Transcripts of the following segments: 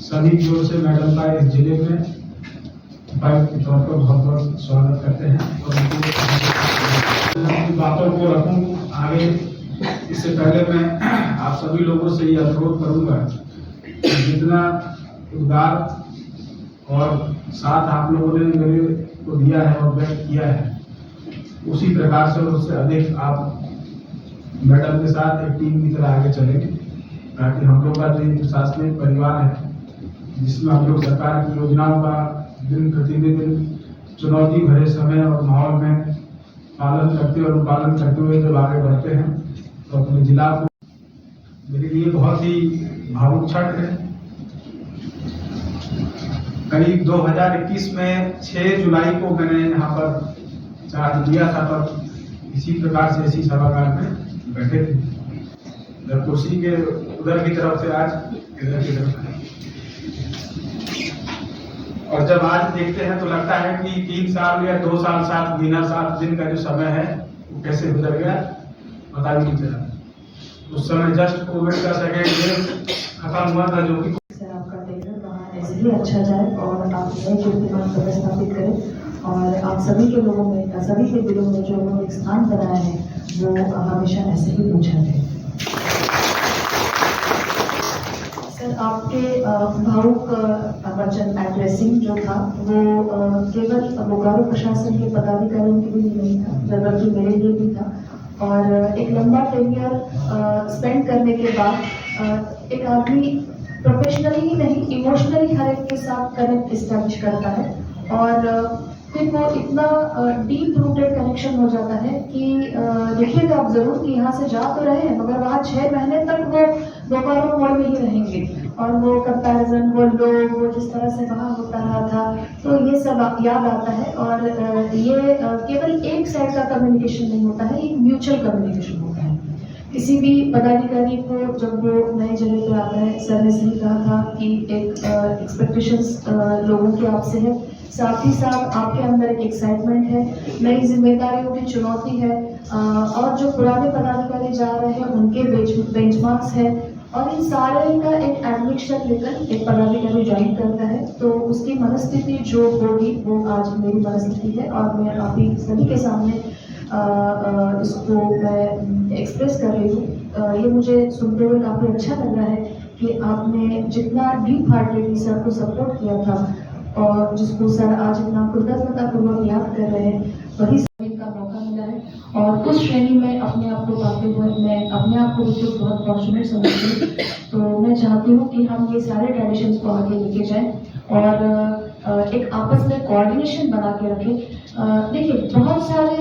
सभी की ओर से मैडम का इस जिले में उपायुक्त के तौर पर बहुत बहुत स्वागत करते हैं और उनकी बातों को रखूं आगे। इससे पहले मैं आप सभी लोगों से ये अनुरोध करूंगा कि जितना उद्गार और साथ आप लोगों ने मेरे को दिया है और व्यक्त किया है, उसी प्रकार से और उससे अधिक आप मैडम के साथ एक टीम की तरह आगे चलेंगे, ताकि हम लोग का जो प्रशासनिक परिवार है जिसमें हम लोग सरकार की योजनाओं का दिन प्रतिदिन चुनौती भरे समय और माहौल में पालन करते और अनुपालन करते हुए जब आगे बढ़ते हैं तो अपने जिला को मेरे लिए बहुत ही भावुक क्षण है। करीब 2021 में 6 जुलाई को मैंने यहाँ पर चार्ज लिया था, तब इसी प्रकार से इसी सभागार में बैठे थे, इधर कुर्सी के उधर की तरफ से आज इधर की तरफ। और जब आज देखते हैं तो लगता है कि 3 साल या 2 साल 7 महीना 7 दिन का जो समय है वो कैसे गुजर गया पता भी नहीं चला। उस समय जस्ट कोविड का सेकेंड वेव खत्म हुआ था, जो कि आपका टेलर वहाँ ऐसे ही अच्छा जाए और आप नए कीर्तिमान स्थापित करें और आप सभी के लोगों में, सभी के दिलों में जो उन्होंने एक स्थान बनाया है वो हमेशा ऐसे ही पूछा है। सर, आपके भावुक वचन एड्रेसिंग जो था वो केवल बोकारो प्रशासन के पदाधिकारियों के लिए नहीं था, बल्कि मेरे लिए भी था। और एक लंबा टेन्योर स्पेंड करने के बाद एक आदमी प्रोफेशनली ही नहीं, इमोशनली हर एक के साथ कनेक्ट इस्टेब्लिश करता है और फिर वो इतना डीप रूटेड कनेक्शन हो जाता है कि देखिएगा आप जरूर कि यहाँ से जा तो रहे हैं मगर वहाँ 6 महीने तक वो बोकारो मोड़ में ही रहेंगे और वो कंपैरिजन, वो लोग, वो जिस तरह से वहाँ होता रहा था, तो ये सब याद आता है। और ये केवल एक साइड का कम्युनिकेशन नहीं होता है, ये म्यूचुअल कम्युनिकेशन होता है। किसी भी पदाधिकारी को जब वो नए जगह पे आता है, सर ने सही कहा था कि एक एक्सपेक्टेशंस लोगों की आपसे है, साथ ही साथ आपके अंदर एक एक्साइटमेंट है, नई जिम्मेदारियों की चुनौती है और जो पुराने पदाधिकारी जा रहे हैं उनके बेंचमार्क्स है और इन सारे का एक एडमिशन लेकर एक पदाधिकारी ज्वाइन करता है तो उसकी मनस्थिति जो होगी वो आज मेरी मनस्थिति है और मैं आप सभी के सामने इसको मैं एक्सप्रेस कर रही हूँ। ये मुझे सुनते हुए काफ़ी अच्छा लग रहा है कि आपने जितना डीप हार्टेडली सर को सपोर्ट किया था और जिसको सर आज इतना कृतज्ञतापूर्वक याद कर रहे हैं, वही सभी का मौका मिला है और उस श्रेणी में अपने आप को पाते हुए मैं अपने आप को उसको बहुत फॉर्चुनेट समझती हूँ। तो मैं चाहती हूँ कि हम ये सारे ट्रेडिशंस को आगे लेके जाएं और एक आपस में कोऑर्डिनेशन बना के रखें। देखिए बहुत सारे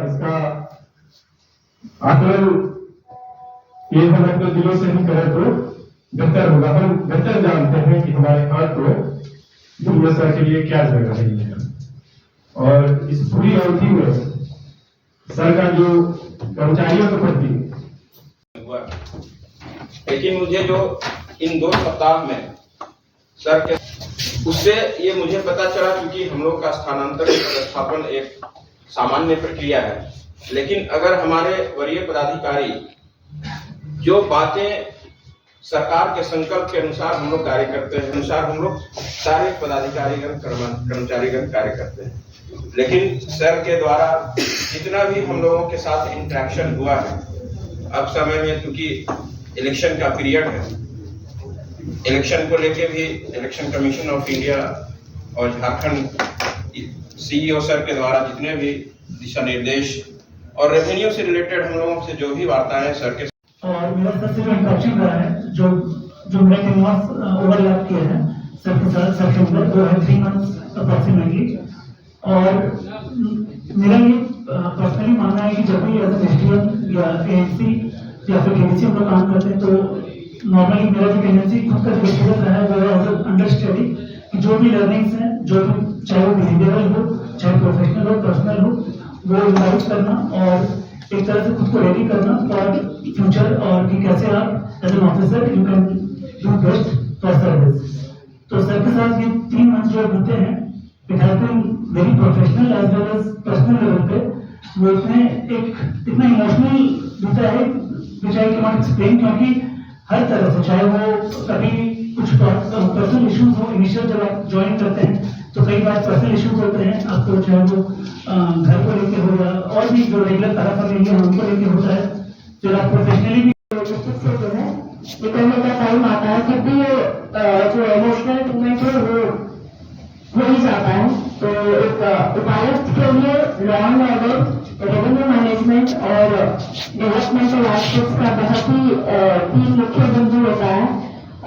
इसका आकलन ये हम अपने दिलों से ही करें तो बेहतर होगा। हम बेहतर जानते हैं कि हमारे हाथ में दुनिया सर के लिए क्या जगह रही है और इस पूरी अवधि में सर का जो कर्मचारियों के प्रति हुआ, लेकिन मुझे जो इन 2 सप्ताह में सर के उससे ये मुझे पता चला, क्योंकि हम लोग का स्थानांतरण पदस्थापन एक सामान्य प्रक्रिया है, लेकिन अगर हमारे वरीय पदाधिकारी जो बातें सरकार के संकल्प के अनुसार हम लोग कार्य करते हैं, अनुसार हम लोग सारे पदाधिकारीगण कर्मचारीगण कार्य करते हैं, लेकिन सर के द्वारा जितना भी हम लोगों के साथ इंटरेक्शन हुआ है, अब समय में क्योंकि इलेक्शन का पीरियड है, इलेक्शन को लेके भी इलेक्शन कमीशन ऑफ इंडिया और झारखंड सीईओ सर के द्वारा जितने भी दिशा निर्देश और रेवेन्यू से रिलेटेड हम लोगों से जो भी वार्ता है सर के और मेरा सर से जो इंटरेक्शन रहा है, जो मैंने ओवरलैप किया है सर के साथ, सर के अंदर वो है 3 मंथ्स अप्रॉक्सीमेटली। और मेरा ये पर्सनली मानना है कि जब भी एज एसडीएम या एएनसी या फिर केडीसी हम लोग काम करते हैं तो नॉर्मली मेरा जो टेंडेंसी खुद का व्यक्तिगत रहा है वो है एज अंडरस्टैंडिंग कि जो भी लर्निंग्स हैं, जो भी चाहे वो बिहेवियरल हो, चाहे प्रोफेशनल हो, पर्सनल हो, वो इन्वाइट करना और एक तरह से खुद को रेडी करना फॉर फ्यूचर और कि कैसे आप as an officer you can do best service. तो सर के साथ ये 3 मंथ जो बीते हैं, it has been very professional as well as personal level पे। वो इतना इमोशनल बीता है which I can not explain, क्योंकि हर तरह से, चाहे वो कभी कुछ पर्सनल इश्यूज हो, इनिशियल जब आप ज्वाइन करते हैं तो कई बार पर्सनल इश्यूज होते हैं आपको, चाहे वो घर को लेके हो या और भी जो रेगुलर पैराफर्नेलिया है उनको लेके होता है, फिर आप प्रोफेशनली भी लॉजिस्टिक्स से जो है निकलने का टाइम आता है, फिर भी जो इमोशनल मूवमेंट है वो हो ही जाता है। तो एक उपायुक्त के लिए law and order, revenue management और डेवलपमेंटल एस्पेक्ट्स का बहुत ही 3 मुख्य बिंदु होता है।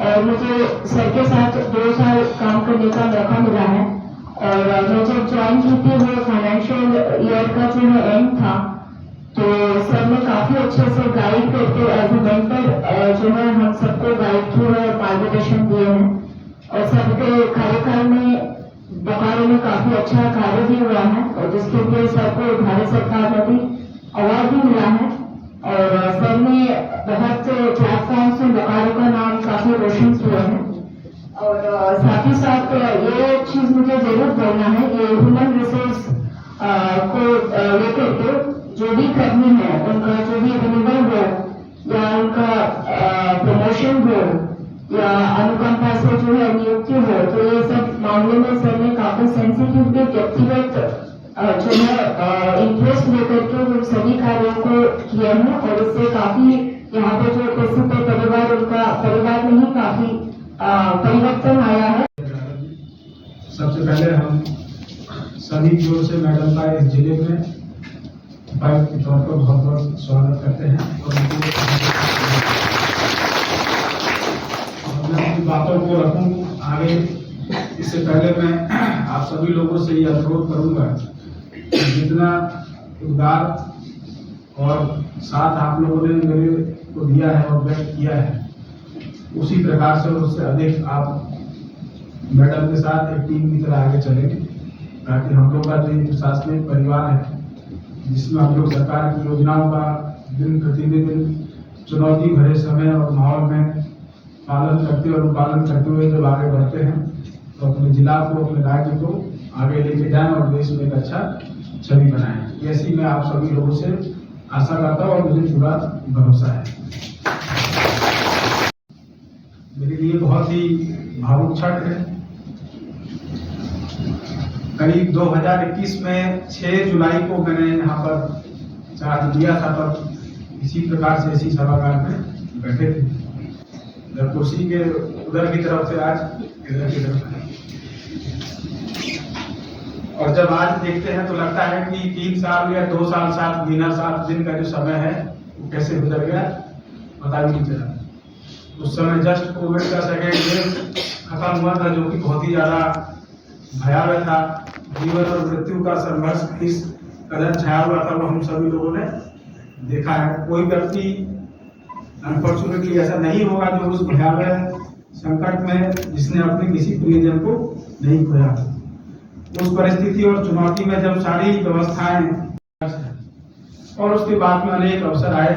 और मुझे सर के साथ 2 साल काम करने का मौका मिला है, और मैं जब ज्वाइन की थी वो फाइनेंशियल ईयर का जो है एंड था, तो सर ने काफी अच्छे से गाइड करके एज ए मेंटर जो है हम सबको गाइड किया है, मार्गदर्शन दिए हैं। और सबके कार्यकाल में बोकारो में काफी अच्छा कार्य भी हुआ है, और जिसके लिए सर को भारत सरकार में भी अवार्ड भी मिला है। और सर ने बहुत से प्लेटफॉर्म से बोकारो का नाम काफी रोशन किया है। और साथ ही साथ ये चीज मुझे जरूर बोलना है, ये ह्यूमन रिसोर्स को लेकर के जो भी कर्मी है उनका जो भी रिन्यूअल हो या उनका प्रमोशन हो या अनुकंपा से जो है नियुक्ति हो, तो ये सब मामले में सर ने काफी सेंसिटिव व्यक्तिगत जो है इंटरेस्ट लेकर के वो सभी कार्यों को किए हैं। और इससे काफी यहाँ पे जो प्रसिद्ध परिवार, उनका परिवार में ही काफी परिवर्तन आया है। सबसे पहले हम सभी की ओर से मैडम का इस जिले में उपायुक्त के तौर पर बहुत बहुत स्वागत करते हैं, और मैं अपनी बातों को रखूं आगे। इससे पहले मैं आप सभी लोगों से ये अनुरोध करूंगा कि जितना उद्गार और साथ आप लोगों ने मेरे को दिया है और व्यक्त किया है, उसी प्रकार से उससे अधिक आप मैडम के साथ एक टीम की तरह आगे चलेंगे, ताकि हम लोग का जो प्रशासनिक परिवार है, जिसमें हम लोग सरकार की योजनाओं का दिन प्रतिदिन चुनौती भरे समय और माहौल में पालन करते और अनुपालन करते हुए जब आगे बढ़ते हैं, तो अपने जिला को, अपने राज्य को आगे लेके जाएं और देश में एक अच्छा छवि बनाएं। ऐसी मैं आप सभी लोगों से आशा करता हूँ और मुझे पूरा भरोसा है। मेरे लिए बहुत ही भावुक क्षण है। करीब 2021 में 6 जुलाई को मैंने यहाँ पर चार्ज लिया था, तब इसी प्रकार से इसी सभागार में बैठे थे, जब कुर्सी के उधर की तरफ से आज इधर की तरफ है। और जब आज देखते हैं तो लगता है कि 3 साल या 2 साल 7 महीना 7 दिन का जो समय है वो कैसे गुजर गया पता भी नहीं चला। उस समय जस्ट कोविड का सेकेंड वेव खत्म हुआ था, जो कि बहुत ही ज्यादा भयावह था। जीवन और मृत्यु का संघर्ष किस कदर छाया हुआ था वो हम सभी लोगों ने देखा है। कोई व्यक्ति अनफॉर्चुनेटली ऐसा नहीं होगा जो उस भयावह संकट में जिसने अपने किसी प्रियजन को नहीं खोया। उस परिस्थिति और चुनौती में जब सारी व्यवस्थाएं और उसके बाद में अनेक अवसर आए,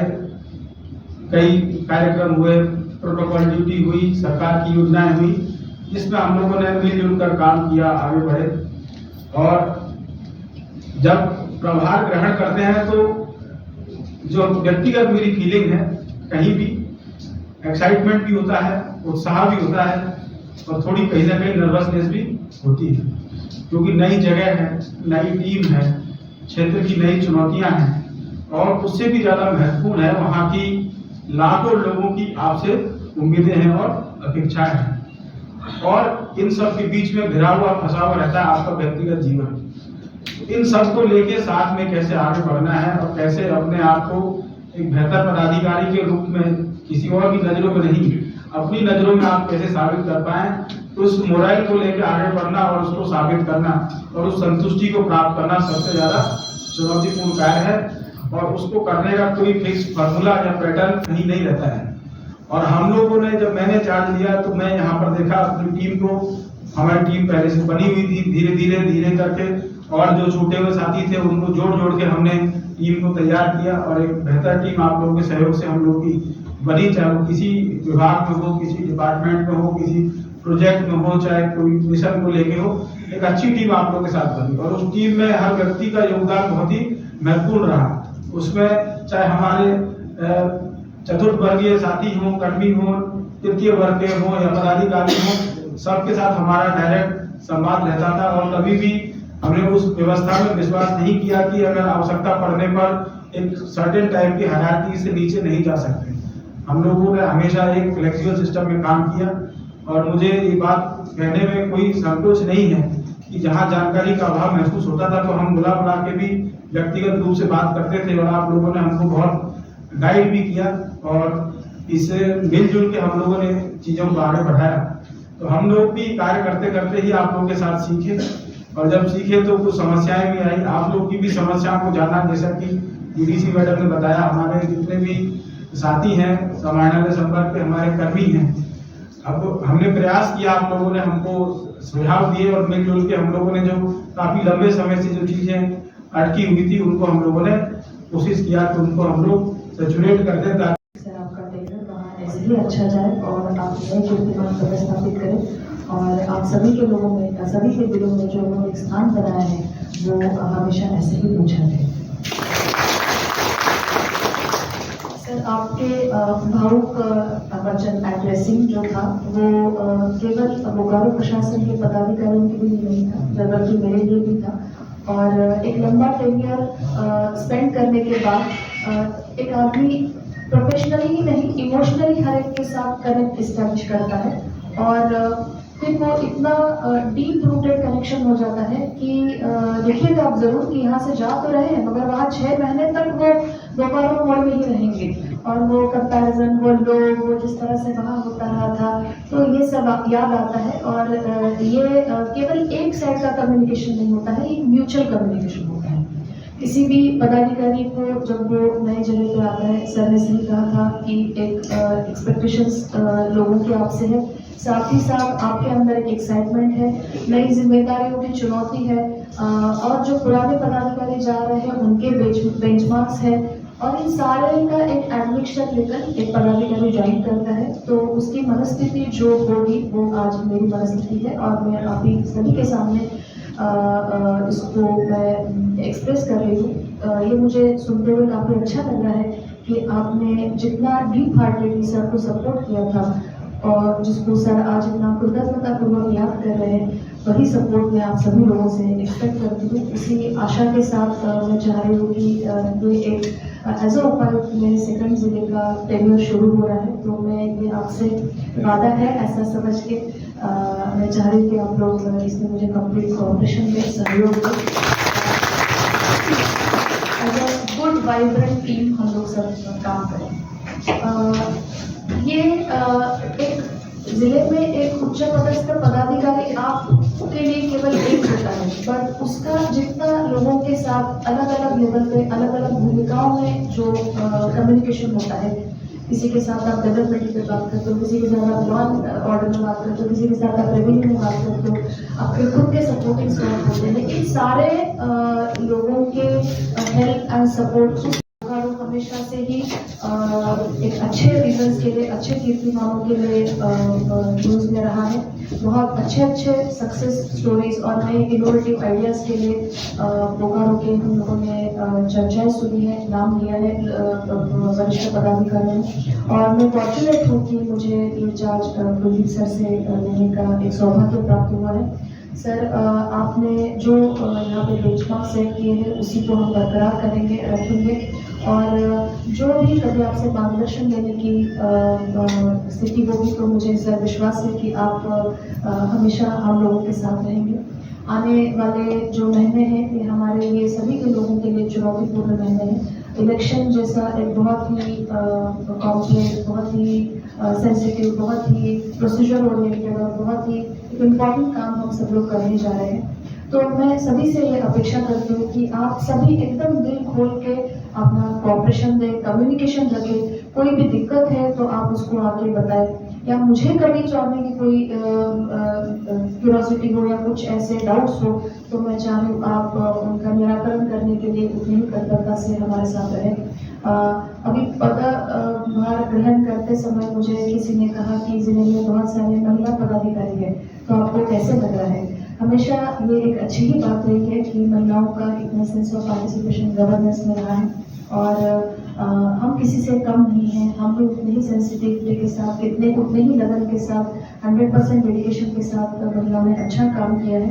कई कार्यक्रम हुए, प्रोटोकॉल ड्यूटी हुई, सरकार की योजनाएं हुई, जिसमें हम लोगों ने मिलजुल कर काम किया, आगे बढ़े। और जब प्रभार ग्रहण करते हैं तो जो व्यक्तिगत मेरी फीलिंग है, कहीं भी एक्साइटमेंट भी होता है, उत्साह भी होता है, और थोड़ी कहीं ना कहीं नर्वसनेस भी होती है, क्योंकि नई जगह है, नई टीम है, क्षेत्र की नई चुनौतियां हैं, और उससे भी ज्यादा महत्वपूर्ण है वहां की लाखों लोगों की आपसे उम्मीदें हैं और अपेक्षाएं हैं। और इन सब के बीच में घिरा हुआ फंसा हुआ रहता है आपका व्यक्तिगत जीवन। इन सब को लेके साथ में कैसे आगे बढ़ना है और कैसे अपने आप को एक बेहतर पदाधिकारी के रूप में किसी और की नजरों में नहीं, अपनी नजरों में आप कैसे साबित कर पाए, तो उस मोरल को लेकर आगे बढ़ना और उसको साबित करना और उस संतुष्टि को प्राप्त करना सबसे ज्यादा चुनौतीपूर्ण कार्य है। और उसको करने का कोई फिक्स फार्मूला या पैटर्न कहीं नहीं रहता है। और हम लोगों ने, जब मैंने चार्ज लिया तो मैं यहाँ पर देखा अपनी टीम को, हमारी टीम पहले से बनी हुई थी, धीरे करके, और जो छूटे हुए साथी थे उनको जोड़ के हमने टीम को तैयार किया, और एक बेहतर टीम आप लोगों के सहयोग से हम लोग की बनी, चाहे वो किसी विभाग में हो, किसी डिपार्टमेंट में हो, किसी प्रोजेक्ट में हो, चाहे कोई मिशन को लेके हो, एक अच्छी टीम आप लोगों के साथ बनी और उस टीम में हर व्यक्ति का योगदान बहुत ही महत्वपूर्ण रहा। उसमें चाहे हमारे चतुर्थ वर्गीय साथी हों, कर्मी हों, तृतीय वर्ग के हों या पदाधिकारी हों, सबके साथ हमारा डायरेक्ट संवाद रहता था और कभी भी हमने उस व्यवस्था में विश्वास नहीं किया कि अगर आवश्यकता पड़ने पर एक सर्टेन टाइप की हायरार्की से नीचे नहीं जा सकते। हम लोगों ने हमेशा एक फ्लेक्सिबल सिस्टम में काम किया और मुझे ये बात कहने में कोई संकोच नहीं है कि जहाँ जानकारी का अभाव महसूस होता था तो हम बुला के भी व्यक्तिगत रूप से बात करते थे और आप लोगों ने हमको बहुत गाइड भी किया और इससे मिलजुल के हम लोगों ने चीज़ों को आगे बढ़ाया। तो हम लोग भी कार्य करते करते ही आप लोगों के साथ सीखे और जब सीखे तो कुछ समस्याएं भी आई। आप लोग की भी समस्याओं को जाना, जैसा कि डीडीसी मैडम ने बताया, हमारे जितने भी साथी हैं समानांतर संपर्क के हमारे कर्मी हैं, अब हमने प्रयास किया, आप लोगों ने हमको सुझाव दिए और मिलजुल के हम लोगों ने जो काफी लंबे समय से जो चीजें अटकी हुई थी उनको हम लोगों ने कोशिश किया कि उनको हम लोग सैचुरेट कर दें ताकि सर आपका टेलर वहाँ ऐसे ही अच्छा जाए और आप नए कीर्तिमान स्थापित करें और आप सभी के लोगों में, सभी के दिलों में जो एक स्थान बनाया है वो हमेशा ऐसे ही पूछा है। सर आपके भावुक वचन एड्रेसिंग जो था वो केवल बोकारो प्रशासन के पदाधिकारियों के लिए नहीं था बल्कि मेरे लिए भी था और एक लंबा टेन्योर स्पेंड करने के बाद एक आदमी प्रोफेशनली ही नहीं इमोशनली हर एक के साथ कनेक्ट इस्टेब्लिश करता है और फिर वो इतना डीप रूटेड कनेक्शन हो जाता है कि देखिएगा आप जरूर कि यहाँ से जा तो रहे हैं मगर वहाँ 6 महीने तक वो बोकारो मोड़ में ही रहेंगे और वो कंपैरिजन, वो लोग, वो जिस तरह से वहाँ होता रहा था, तो ये सब याद आता है और ये केवल एक साइड का कम्युनिकेशन नहीं होता है, ये म्यूचुअल कम्युनिकेशन होता है। किसी भी पदाधिकारी को जब वो नए जगह पे आता है, सर ने सही कहा था कि एक एक्सपेक्टेशंस लोगों की आपसे है, साथ ही साथ आपके अंदर एक एक्साइटमेंट है, नई जिम्मेदारियों की चुनौती है और जो पुराने पदाधिकारी जा रहे हैं उनके बेंचमार्क्स है और इन सारे का एक एडमिशन लेकर एक पदाधिकारी ज्वाइन करता है तो उसकी मनस्थिति जो होगी वो आज मेरी मनस्थिति है और मैं अभी सभी के सामने इसको मैं एक्सप्रेस कर रही हूँ। ये मुझे सुनते हुए काफ़ी अच्छा लग रहा है कि आपने जितना डीप हार्टेडली सर को सपोर्ट किया था और जिसको सर आज इतना कृतज्ञतापूर्वक याद कर रहे हैं, वही सपोर्ट मैं आप सभी लोगों से एक्सपेक्ट करती हूँ। इसी आशा के साथ मैं चाह रही हूँ कि ये एक एज अ उपायुक्त मेरे सेकंड जिले का टेन्योर शुरू हो रहा है तो मैं ये आपसे वादा है ऐसा समझ के मैं चाह रही हूँ कि आप लोग इसमें मुझे कंप्लीट कोऑपरेशन दें, सहयोग दें। As a good vibrant team हम लोग सब काम करें। ये एक जिले में एक उच्च पदस्थ पदाधिकारी आपके लिए केवल एक होता है बट उसका जितना लोगों के साथ अलग अलग लेवल पे अलग अलग भूमिकाओं में जो कम्युनिकेशन होता है, किसी के साथ आप डेवलपमेंट पे बात करते हो, किसी के साथ आप लॉ ऑर्डर में बात करते हो, किसी के साथ आप रेवेन्यू में बात करते हो, आपके खुद के सपोर्टिंग स्टाफ होते हैं, इन सारे लोगों के हेल्प एंड सपोर्ट हमेशा से ही एक अच्छे रिजल्ट्स के लिए, अच्छे कीर्तिमानों के लिए न्यूज़ में रहा है। बहुत अच्छे सक्सेस स्टोरीज और नए इनोवेटिव आइडियाज़ के लिए बोकारो के हम लोगों ने चर्चाएं सुनी है, नाम लिया है वरिष्ठ पदाधिकारियों ने और मैं फॉर्चुनेट हूँ कि मुझे ये चार्ज कुलदीप सर से लेने का एक सौभाग्य प्राप्त हुआ है। सर आपने जो यहाँ पे बेंचमार्क सेट किए हैं उसी को हम बरकरार करेंगे, रखेंगे और जो भी कभी आपसे मार्गदर्शन लेने की स्थिति होगी तो मुझे सर विश्वास है कि आप हमेशा हम लोगों के साथ रहेंगे। आने वाले जो महीने हैं ये हमारे लिए सभी के लोगों के लिए चुनौतीपूर्ण महीने हैं। इलेक्शन जैसा एक बहुत ही कॉम्प्लेक्स, बहुत ही सेंसिटिव, बहुत ही प्रोसीजर ओरिएंटेड और बहुत ही इम्पोर्टेंट काम हम सब लोग करने जा रहे हैं। तो मैं सभी से ये अपेक्षा करती हूँ कि आप सभी एकदम दिल खोल के अपना कोऑपरेशन दें, कम्युनिकेशन रखें। कोई भी दिक्कत है तो आप उसको आके बताएं या मुझे कभी जानने की कोई क्यूरियोसिटी हो या कुछ ऐसे डाउट्स हो तो मैं चाह रही हूँ आप उनका निराकरण करने के लिए उतनी ही तत्परता से हमारे साथ रहें। अभी पदभार ग्रहण करते समय मुझे किसी ने कहा कि जिले में बहुत सारे महिला पदाधिकारी कैसे लग रहा है। हमेशा ये एक अच्छी ही बात रही है कि महिलाओं का इतना सेंस ऑफ पार्टिसिपेशन गवर्नेंस में रहा है और हम किसी से कम नहीं हैं। हम भी उतने ही सेंसिटिविटी के साथ उतने ही लगन के साथ 100% डेडिकेशन के साथ महिलाओं ने अच्छा काम किया है।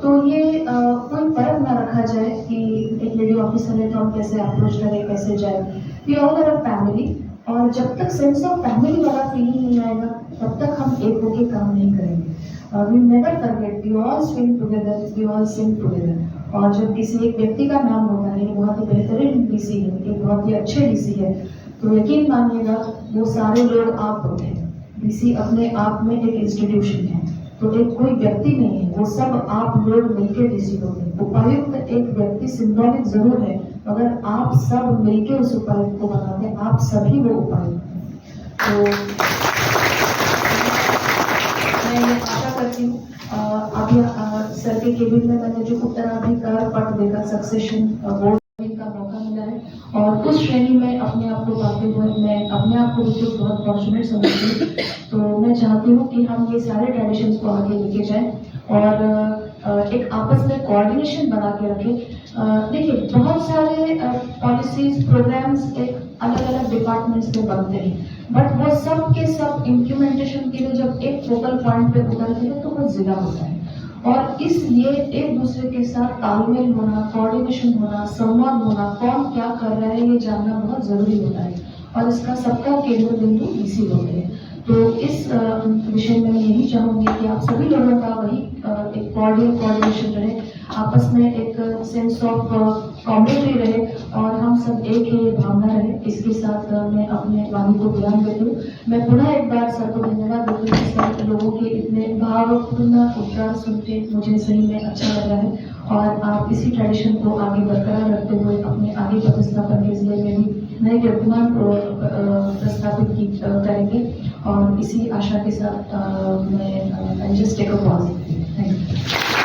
तो ये कोई फर्क ना रखा जाए कि एक लेडी ऑफिसर है तो हम कैसे अप्रोच करें, कैसे जाए। We all are a family, और जब तक सेंस ऑफ फैमिली वाला फीलिंग नहीं आएगा तब तक हम एक होके काम नहीं करेंगे। We never forget, we all swim together, we all sing together. और जब किसी एक व्यक्ति का नाम होता है, ये बहुत ही बेहतरीन डीसी है, एक बहुत ही अच्छे डीसी है, तो यकीन मानिएगा वो सारे लोग आप होते हैं। डीसी अपने आप में एक इंस्टीट्यूशन है, तो एक कोई व्यक्ति नहीं है, वो सब आप लोग मिलकर डीसी होते हैं। उपायुक्त एक व्यक्ति सिंबॉलिक जरूर है, मगर आप सब मिलकर उस उपायुक्त को बनाते हैं, आप सभी वो उपायुक्त हैं। तो मैं ये आशा करती हूँ अभी सर के केबिन में मैंने जो उत्तराधिकार पद देगा सक्सेशन बोर्ड का मौका मिला है, और उस श्रेणी में अपने आप को पाते हुए मैं अपने आप को मुझे बहुत फॉर्चुनेट समझती हूँ। तो मैं चाहती हूँ कि हम ये सारे ट्रेडिशंस को आगे लेके जाएं और एक आपस में कोऑर्डिनेशन बना के रखें। देखिए, बहुत सारे पॉलिसीज प्रोग्राम्स एक अलग अलग डिपार्टमेंट्स में बनते हैं, बट वो सब के सब इम्प्लीमेंटेशन के लिए जब एक फोकल पॉइंट पे उतरते हैं तो वो जिला होता है। और इसलिए एक दूसरे के साथ तालमेल होना, कोऑर्डिनेशन होना, संवाद होना, कौन क्या कर रहा है ये जानना बहुत जरूरी होता है, और इसका सबका केंद्र बिंदु डीसी होते हैं। तो इस विषय में मैं यही चाहूंगी कि आप सभी लोगों का वही एक कोऑर्डिनेशन रहे, आपस में एक सेंस ऑफ कॉम्बिनेटरी रहे, और हम सब एक ही भावना रहे। इसके साथ मैं अपने वाणी को विराम देती हूँ। मैं पुनः एक बार सर को धन्यवाद देती हूँ। सर लोगों के इतने भावपूर्ण उद्गार सुन के मुझे सही में अच्छा लगा है, और आप इसी ट्रेडिशन को आगे बरकरार रखते हुए अपने आगे प्रतिस्थापन के जिले में भी नए कीर्तिमान को प्रस्थापित करेंगे, और इसी आशा के साथ मैं just take a pause. Thank you.